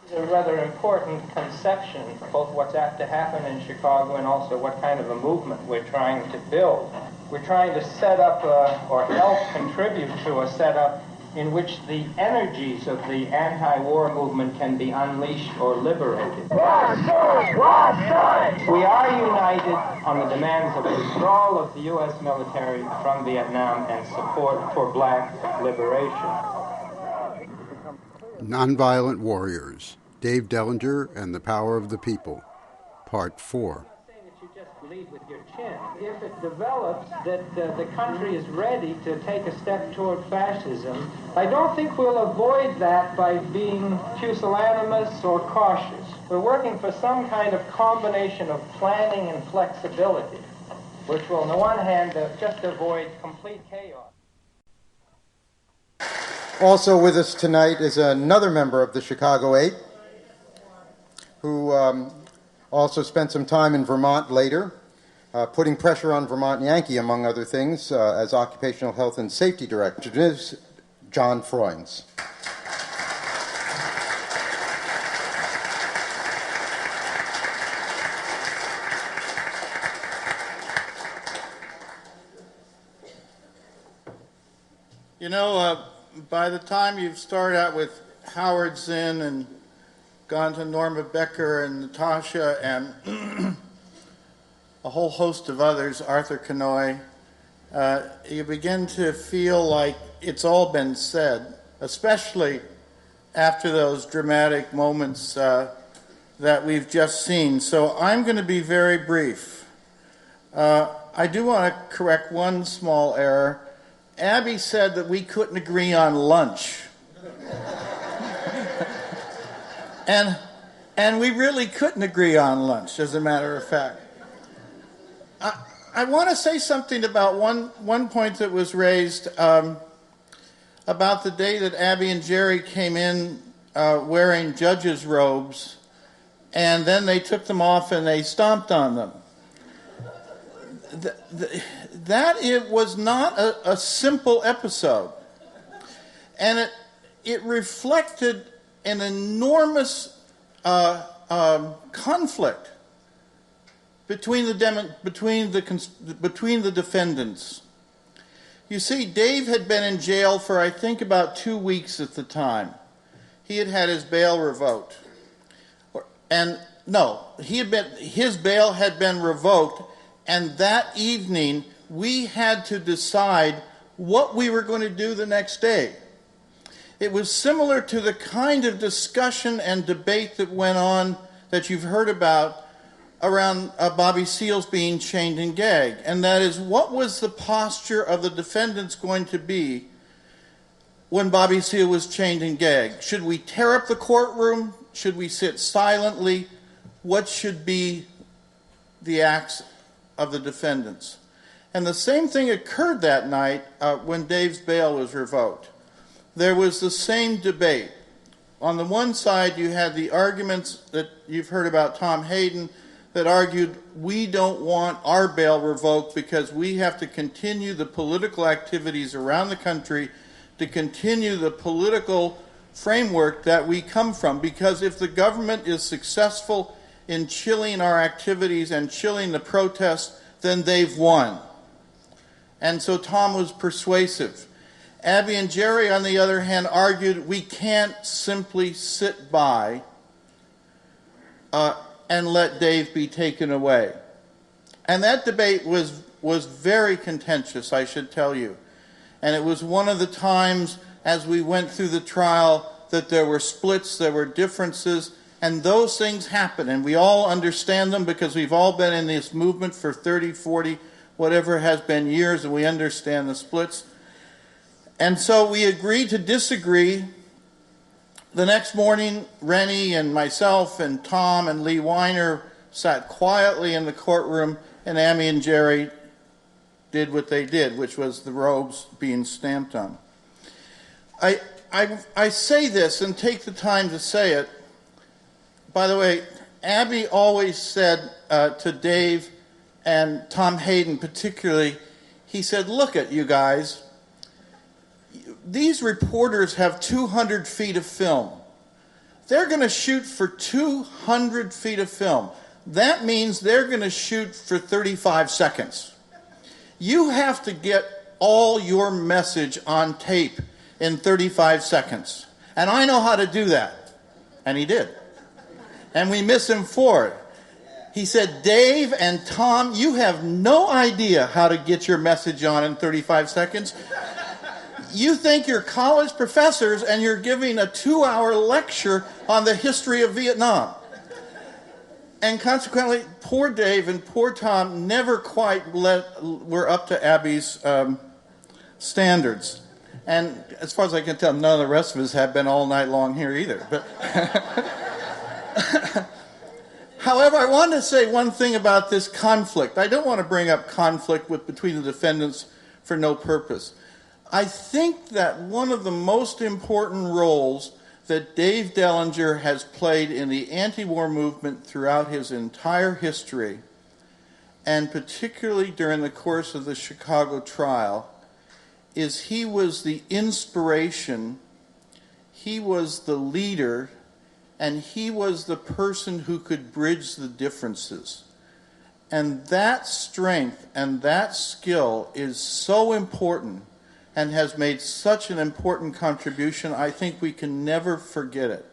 It's a rather important conception, both what's apt to happen in Chicago and also what kind of a movement we're trying to build. We're trying to set up or help contribute to a setup in which the energies of the anti-war movement can be unleashed or liberated. We are united on the demands of withdrawal of the U.S. military from Vietnam and support for black liberation. Nonviolent Warriors, Dave Dellinger and the Power of the People, Part 4. Lead with your chin. If it develops that the country is ready to take a step toward fascism, I don't think we'll avoid that by being pusillanimous or cautious. We're working for some kind of combination of planning and flexibility, which will, on the one hand, just avoid complete chaos. Also with us tonight is another member of the Chicago Eight, who also spent some time in Vermont later, putting pressure on Vermont Yankee, among other things, as Occupational Health and Safety Director. It is John Froines. You know, by the time you've started out with Howard Zinn and gone to Norma Becker and Natasha and a whole host of others, Arthur Kanoy, you begin to feel like it's all been said, especially after those dramatic moments that we've just seen. So I'm going to be very brief. I do want to correct one small error. Abbie said that we couldn't agree on lunch. And we really couldn't agree on lunch, as a matter of fact. I want to say something about one point that was raised about the day that Abbie and Jerry came in wearing judges' robes, and then they took them off and they stomped on them. That it was not a simple episode, and it reflected an enormous conflict between the defendants. You see, Dave had been in jail for I think about 2 weeks at the time. He had had his bail revoked, his bail had been revoked, and that evening we had to decide what we were going to do the next day. It was similar to the kind of discussion and debate that went on that you've heard about around Bobby Seals being chained and gagged. And that is, what was the posture of the defendants going to be when Bobby Seale was chained and gagged? Should we tear up the courtroom? Should we sit silently? What should be the acts of the defendants? And the same thing occurred that night when Dave's bail was revoked. There was the same debate. On the one side, you had the arguments that you've heard about Tom Hayden that argued, we don't want our bail revoked because we have to continue the political activities around the country, to continue the political framework that we come from. Because if the government is successful in chilling our activities and chilling the protests, then they've won. And so Tom was persuasive. Abbie and Jerry, on the other hand, argued we can't simply sit by and let Dave be taken away. And that debate was very contentious, I should tell you. And it was one of the times as we went through the trial that there were splits, there were differences, and those things happen. And we all understand them because we've all been in this movement for 30, 40, whatever it has been years, and we understand the splits. And so we agreed to disagree. The next morning, Rennie and myself and Tom and Lee Weiner sat quietly in the courtroom, and Abbie and Jerry did what they did, which was the robes being stamped on. I say this and take the time to say it. By the way, Abbie always said to Dave and Tom Hayden particularly, he said, look at you guys. These reporters have 200 feet of film. they're going to shoot for 200 feet of film. That means they're going to shoot for 35 seconds. You have to get all your message on tape in 35 seconds. And I know how to do that. And he did. And we miss him for it. He said, Dave and Tom, you have no idea how to get your message on in 35 seconds. You think you're college professors and you're giving a 2-hour lecture on the history of Vietnam. And consequently, poor Dave and poor Tom never quite were up to Abbie's standards. And as far as I can tell, none of the rest of us have been all night long here either. But however, I want to say one thing about this conflict. I don't want to bring up conflict between the defendants for no purpose. I think that one of the most important roles that Dave Dellinger has played in the anti-war movement throughout his entire history, and particularly during the course of the Chicago trial, is he was the inspiration, he was the leader, and he was the person who could bridge the differences. And that strength and that skill is so important and has made such an important contribution, I think we can never forget it.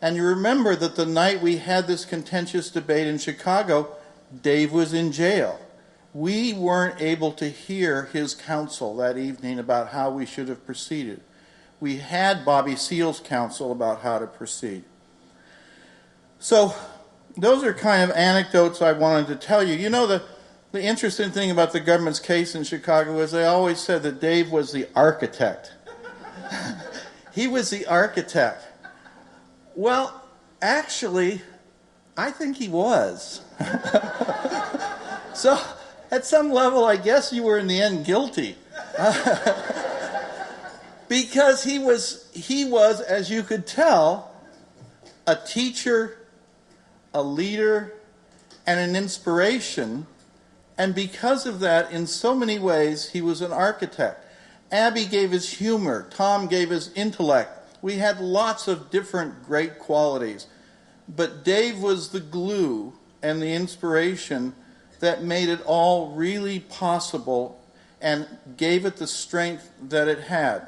And you remember that the night we had this contentious debate in Chicago, Dave was in jail. We weren't able to hear his counsel that evening about how we should have proceeded. We had Bobby Seale's counsel about how to proceed. So those are kind of anecdotes I wanted to tell you. You know, the interesting thing about the government's case in Chicago is they always said that Dave was the architect. He was the architect. Well, actually, I think he was. So, at some level, I guess you were in the end guilty. Because he was, as you could tell, a teacher, a leader, and an inspiration. And because of that, in so many ways, he was an architect. Abbie gave his humor. Tom gave his intellect. We had lots of different great qualities. But Dave was the glue and the inspiration that made it all really possible and gave it the strength that it had.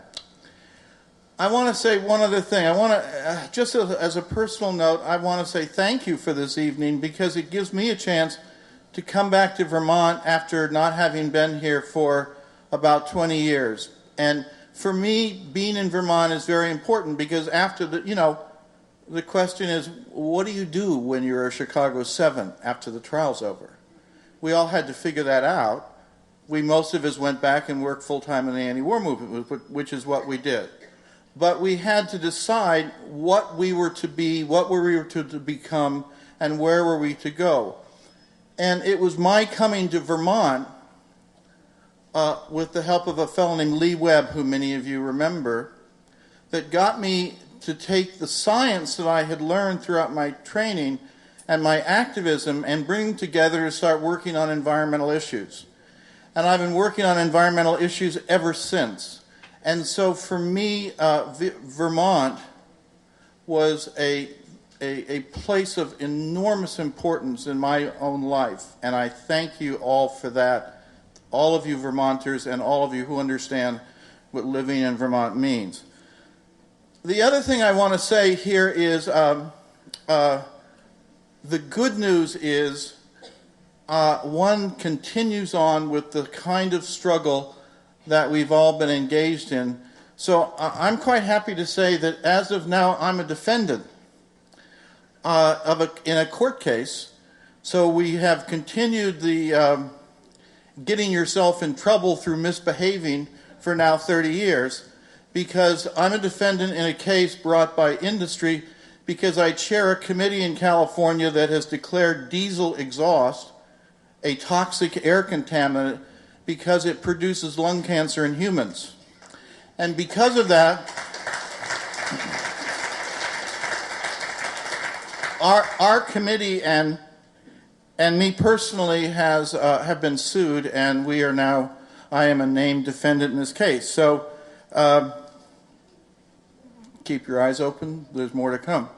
I want to say one other thing. I want to, just as a personal note, I want to say thank you for this evening because it gives me a chance to come back to Vermont after not having been here for about 20 years. And for me, being in Vermont is very important because after the question is, what do you do when you're a Chicago 7 after the trial's over? We all had to figure that out. Most of us went back and worked full-time in the anti-war movement, which is what we did. But we had to decide what we were to be, what we were to become, and where were we to go. And it was my coming to Vermont with the help of a fellow named Lee Webb, who many of you remember, that got me to take the science that I had learned throughout my training and my activism and bring them together to start working on environmental issues. And I've been working on environmental issues ever since. And so for me, Vermont was a place of enormous importance in my own life. And I thank you all for that, all of you Vermonters and all of you who understand what living in Vermont means. The other thing I want to say here is the good news is one continues on with the kind of struggle that we've all been engaged in. So I'm quite happy to say that as of now, I'm a defendant in a court case. So we have continued the getting yourself in trouble through misbehaving for now 30 years because I'm a defendant in a case brought by industry because I chair a committee in California that has declared diesel exhaust a toxic air contaminant because it produces lung cancer in humans. And because of that, our committee and me personally have been sued, and I am a named defendant in this case. So keep your eyes open. There's more to come.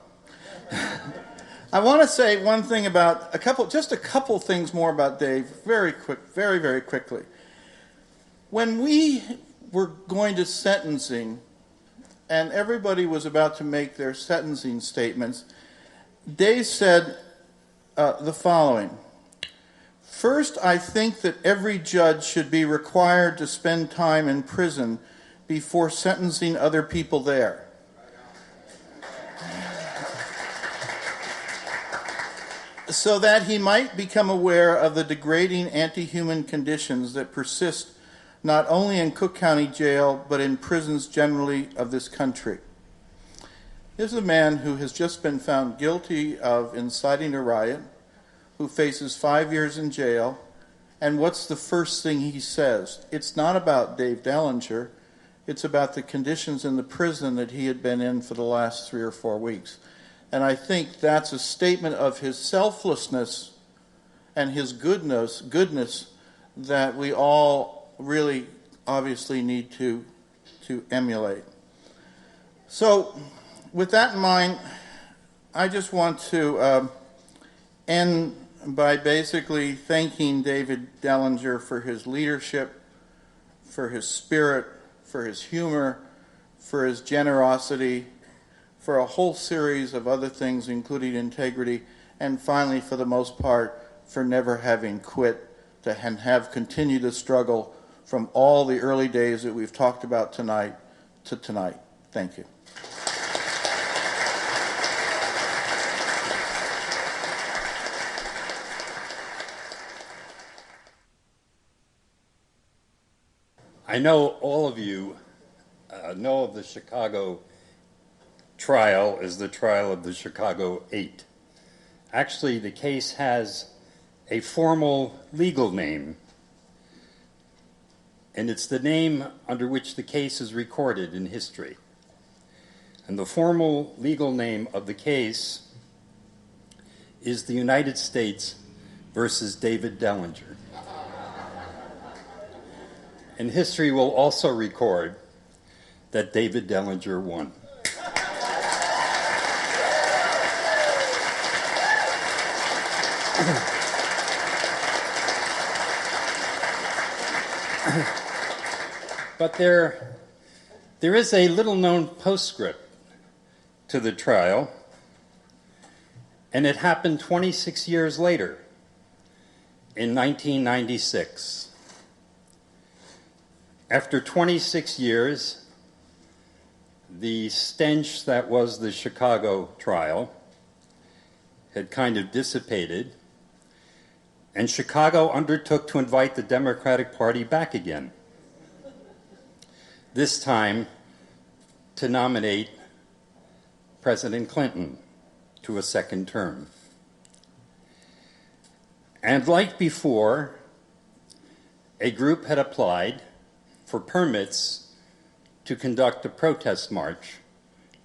I want to say one thing about just a couple things more about Dave, very quickly. When we were going to sentencing, and everybody was about to make their sentencing statements, Dave said the following. First, I think that every judge should be required to spend time in prison before sentencing other people there. So that he might become aware of the degrading anti-human conditions that persist not only in Cook County Jail, but in prisons generally of this country. This is a man who has just been found guilty of inciting a riot, who faces 5 years in jail, and what's the first thing he says? It's not about Dave Dellinger, it's about the conditions in the prison that he had been in for the last 3 or 4 weeks. And I think that's a statement of his selflessness and his goodness that we all really obviously need to emulate. So with that in mind, I just want to end by basically thanking David Dellinger for his leadership, for his spirit, for his humor, for his generosity, for a whole series of other things, including integrity, and finally, for the most part, for never having quit and have continued the struggle from all the early days that we've talked about tonight to tonight. Thank you. I know all of you know of the Chicago trial as the trial of the Chicago 8. Actually, the case has a formal legal name, and it's the name under which the case is recorded in history. And the formal legal name of the case is the United States versus David Dellinger. And history will also record that David Dellinger won. But there is a little-known postscript to the trial, and it happened 26 years later, in 1996. After 26 years, the stench that was the Chicago trial had kind of dissipated, and Chicago undertook to invite the Democratic Party back again, this time to nominate President Clinton to a second term. And like before, a group had applied for permits to conduct a protest march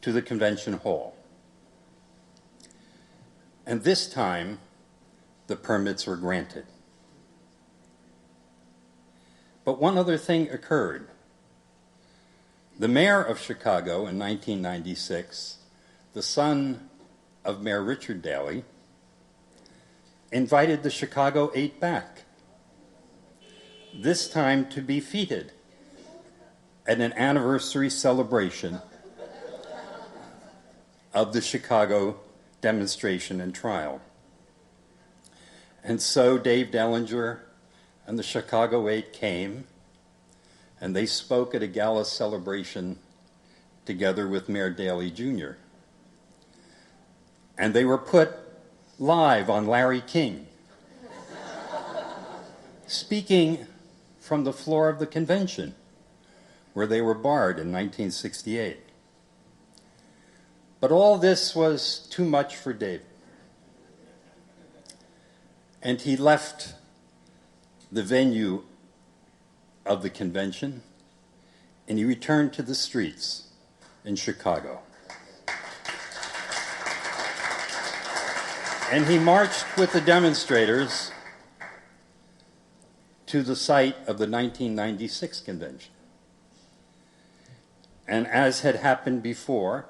to the convention hall. And this time, the permits were granted. But one other thing occurred. The mayor of Chicago in 1996, the son of Mayor Richard Daley, invited the Chicago 8 back, this time to be feted at an anniversary celebration of the Chicago demonstration and trial. And so Dave Dellinger and the Chicago 8 came, and they spoke at a gala celebration together with Mayor Daley Jr. And they were put live on Larry King, speaking from the floor of the convention, where they were barred in 1968. But all this was too much for David. And he left the venue of the convention, and he returned to the streets in Chicago. And he marched with the demonstrators to the site of the 1996 convention. And as had happened before,